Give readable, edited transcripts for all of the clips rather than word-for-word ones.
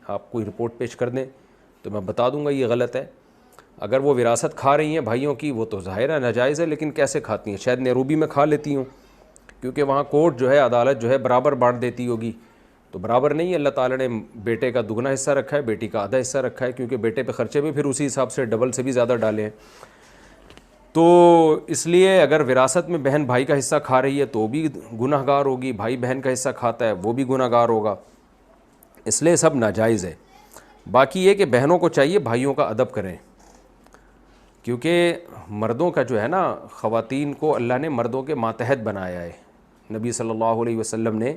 آپ کوئی رپورٹ پیش کر دیں تو میں بتا دوں گا یہ غلط ہے. اگر وہ وراثت کھا رہی ہیں بھائیوں کی وہ تو ظاہر ہے ناجائز ہے, لیکن کیسے کھاتی ہیں؟ شاید نیروبی میں کھا لیتی ہوں, کیونکہ وہاں کورٹ جو ہے, عدالت جو ہے برابر بانٹ دیتی ہوگی. تو برابر نہیں ہے, اللہ تعالیٰ نے بیٹے کا دگنا حصہ رکھا ہے, بیٹی کا آدھا حصہ رکھا ہے, کیونکہ بیٹے پہ خرچے بھی پھر اسی حساب سے ڈبل سے بھی زیادہ ڈالے ہیں. تو اس لیے اگر وراثت میں بہن بھائی کا حصہ کھا رہی ہے تو بھی گناہ گار ہوگی, بھائی بہن کا حصہ کھاتا ہے وہ بھی گناہ گار ہوگا, اس لیے سب ناجائز ہے. باقی یہ کہ بہنوں کو چاہیے بھائیوں کا ادب کریں, کیونکہ مردوں کا جو ہے نا, خواتین کو اللہ نے مردوں کے ماتحت بنایا ہے. نبی صلی اللہ علیہ وسلم نے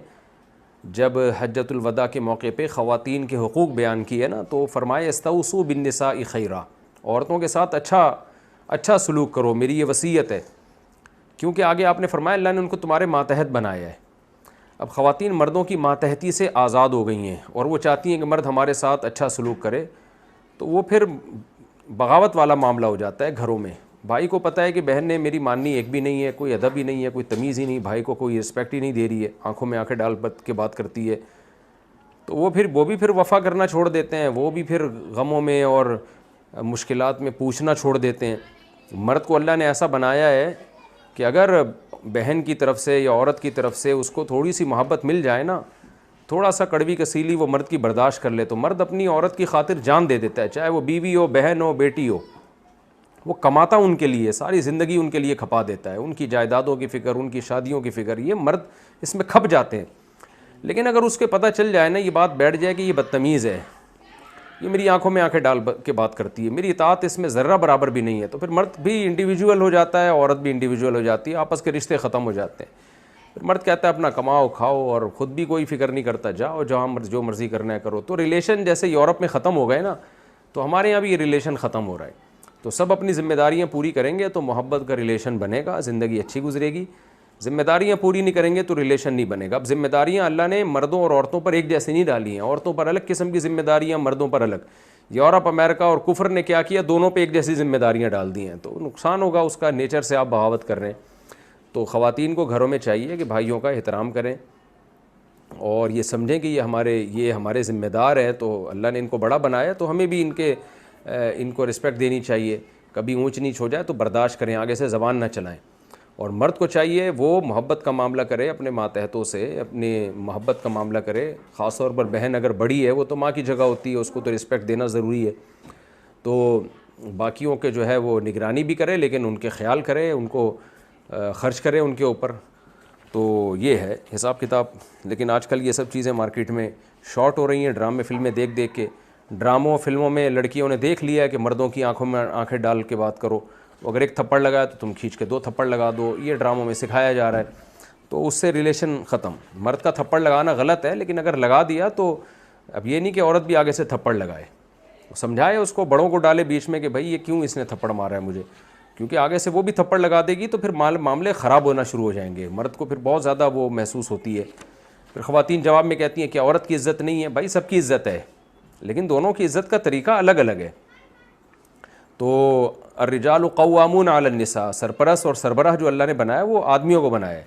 جب حجۃ الوداع کے موقع پہ خواتین کے حقوق بیان کیے نا, تو فرمایا استوصوا بالنساء خیرا, عورتوں کے ساتھ اچھا سلوک کرو, میری یہ وصیت ہے. کیونکہ آگے آپ نے فرمایا اللہ نے ان کو تمہارے ماتحت بنایا ہے. اب خواتین مردوں کی ماتحتی سے آزاد ہو گئی ہیں اور وہ چاہتی ہیں کہ مرد ہمارے ساتھ اچھا سلوک کرے, تو وہ پھر بغاوت والا معاملہ ہو جاتا ہے گھروں میں. بھائی کو پتہ ہے کہ بہن نے میری ماننی ایک بھی نہیں ہے, کوئی ادب ہی نہیں ہے, کوئی تمیز ہی نہیں, بھائی کو کوئی رسپیکٹ ہی نہیں دے رہی ہے, آنکھوں میں آنکھیں ڈال کے بات کرتی ہے, تو وہ بھی پھر وفا کرنا چھوڑ دیتے ہیں, وہ بھی پھر غموں میں اور مشکلات میں پوچھنا چھوڑ دیتے ہیں. مرد کو اللہ نے ایسا بنایا ہے کہ اگر بہن کی طرف سے یا عورت کی طرف سے اس کو تھوڑی سی محبت مل جائے نا, تھوڑا سا کڑوی کسیلی وہ مرد کی برداشت کر لے, تو مرد اپنی عورت کی خاطر جان دے دیتا ہے, چاہے وہ بیوی ہو, بہن ہو, بیٹی ہو. وہ کماتا ان کے لیے, ساری زندگی ان کے لیے کھپا دیتا ہے, ان کی جائیدادوں کی فکر, ان کی شادیوں کی فکر, یہ مرد اس میں کھپ جاتے ہیں. لیکن اگر اس کے پتہ چل جائے نا, یہ بات بیٹھ جائے کہ یہ بدتمیز ہے, یہ میری آنکھوں میں آنکھیں ڈال کے بات کرتی ہے, میری اطاعت اس میں ذرہ برابر بھی نہیں ہے, تو پھر مرد بھی انڈیویجول ہو جاتا ہے, عورت بھی انڈیویجول ہو جاتی ہے, آپس کے رشتے ختم ہو جاتے ہیں. پھر مرد کہتا ہے اپنا کماؤ کھاؤ اور خود بھی کوئی فکر نہیں کرتا, جاؤ جہاں جو مرضی کرنا ہے کرو. تو ریلیشن جیسے یورپ میں ختم ہو گئے نا, تو ہمارے یہاں بھی یہ ریلیشن ختم ہو رہا ہے. تو سب اپنی ذمہ داریاں پوری کریں گے تو محبت کا ریلیشن بنے گا, زندگی اچھی گزرے گی. ذمہ داریاں پوری نہیں کریں گے تو ریلیشن نہیں بنے گا. اب ذمہ داریاں اللہ نے مردوں اور عورتوں پر ایک جیسی نہیں ڈالی ہیں, عورتوں پر الگ قسم کی ذمہ داریاں, مردوں پر الگ. یورپ, امریکہ اور کفر نے کیا کیا, دونوں پہ ایک جیسی ذمہ داریاں ڈال دی ہیں, تو نقصان ہوگا اس کا, نیچر سے آپ بغاوت کر رہے ہیں. تو خواتین کو گھروں میں چاہیے کہ بھائیوں کا احترام کریں اور یہ سمجھیں کہ یہ ہمارے ذمہ دار ہیں, تو اللہ نے ان کو بڑا بنایا, تو ہمیں بھی ان کو رسپیکٹ دینی چاہیے. کبھی اونچ نیچ ہو جائے تو برداشت کریں, آگے سے زبان نہ چلائیں. اور مرد کو چاہیے وہ محبت کا معاملہ کرے, اپنے ماتحتوں سے اپنی محبت کا معاملہ کرے. خاص طور پر بہن اگر بڑی ہے, وہ تو ماں کی جگہ ہوتی ہے, اس کو تو رسپیکٹ دینا ضروری ہے. تو باقیوں کے جو ہے وہ نگرانی بھی کرے, لیکن ان کے خیال کرے, ان کو خرچ کرے ان کے اوپر. تو یہ ہے حساب کتاب. لیکن آج کل یہ سب چیزیں مارکیٹ میں شارٹ ہو رہی ہیں, ڈرامے فلمیں دیکھ کے. ڈراموں فلموں میں لڑکیوں نے دیکھ لیا ہے کہ مردوں کی آنکھوں میں آنکھیں ڈال کے بات کرو, اگر ایک تھپڑ لگایا تو تم کھینچ کے 2 تھپڑ لگا دو, یہ ڈراموں میں سکھایا جا رہا ہے. تو اس سے ریلیشن ختم. مرد کا تھپڑ لگانا غلط ہے, لیکن اگر لگا دیا تو اب یہ نہیں کہ عورت بھی آگے سے تھپڑ لگائے, سمجھائے اس کو, بڑوں کو ڈالے بیچ میں کہ بھائی یہ کیوں اس نے تھپڑ مارا ہے مجھے, کیونکہ آگے سے وہ بھی تھپڑ لگا دے گی تو پھر معاملے خراب ہونا شروع ہو جائیں گے. مرد کو پھر بہت زیادہ وہ محسوس ہوتی ہے. پھر خواتین جواب میں کہتی ہیں کہ عورت کی عزت نہیں ہے. بھائی سب کی عزت ہے, لیکن دونوں کی عزت کا طریقہ الگ الگ ہے. تو الرجال قوامون علی النساء, سرپرست اور سربراہ جو اللہ نے بنایا وہ آدمیوں کو بنایا ہے.